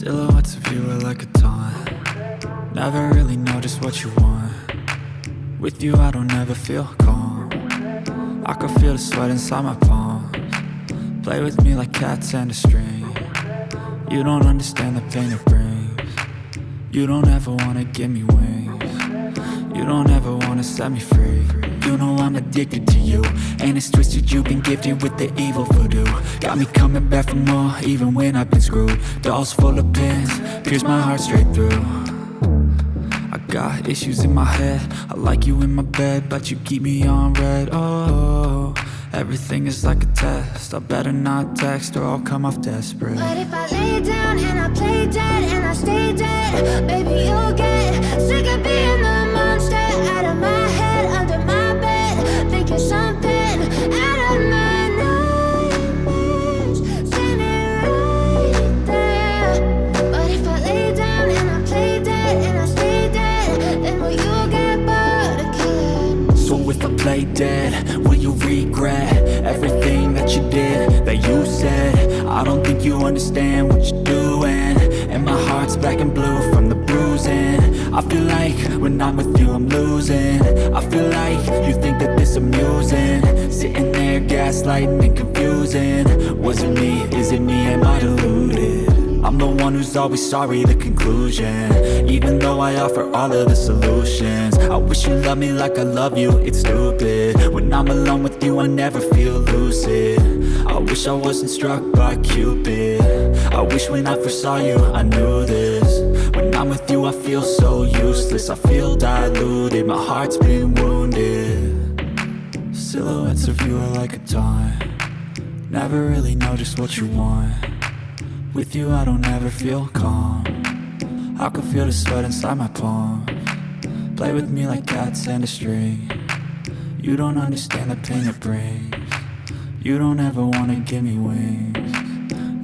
Silhouettes of you are like a taunt. Never really know just what you want. With you I don't ever feel calm. I can feel the sweat inside my palms. Play with me like cats and a string. You don't understand the pain it brings. You don't ever wanna give me wings. You don't ever wanna set me free. You know I'm addicted to you, and it's twisted, you've been gifted with the evil voodoo. Got me coming back for more, even when I've been screwed. Dolls full of pins, pierce my heart straight through. I got issues in my head, I like you in my bed, but you keep me on red. Oh, everything is like a test, I better not text or I'll come off desperate. But if I lay down and I play dead and I stay dead, baby you'll get sick of being the monster out of my head, under my bed, thinking something out of my nightmares, standing right there. But if I lay down and I play dead and I stay dead, then will you get bored of killing? So if I play dead, will you regret everything that you did, that you said? I don't think you understand what you're doing, and my heart's black and blue from the bruising. I feel like when I'm with you I'm losing. I feel like you think that this amusing, sitting there gaslighting and confusing. Was it me? Is it me? Am I deluded? I'm the one who's always sorry, the conclusion. Even though I offer all of the solutions, I wish you loved me like I love you, it's stupid. When I'm alone with you I never feel lucid. I wish I wasn't struck by Cupid. I wish when I first saw you I knew this. When I'm with you I feel so useless, I feel diluted, my heart's been wounded. Silhouettes of you are like a taunt. Never really know just what you want. With you I don't ever feel calm. I can feel the sweat inside my palms. Play with me like cats and a string. You don't understand the pain it brings. You don't ever wanna give me wings.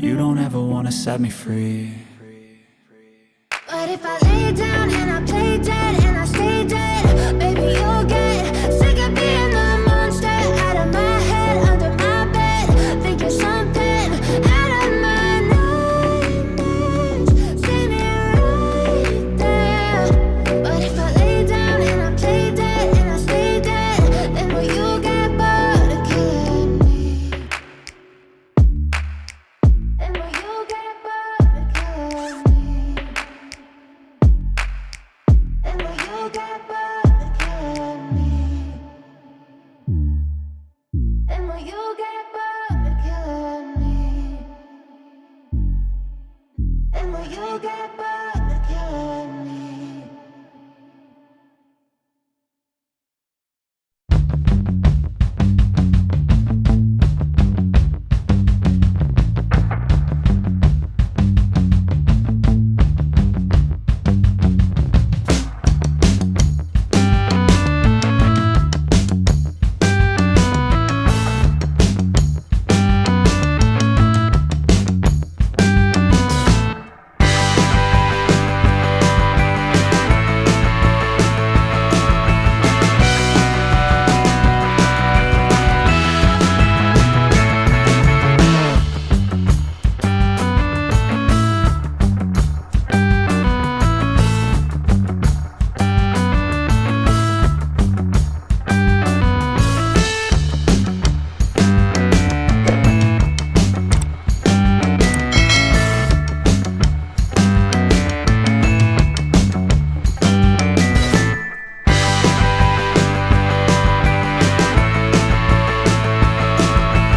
You don't ever wanna set me free. But if I lay down and I play dead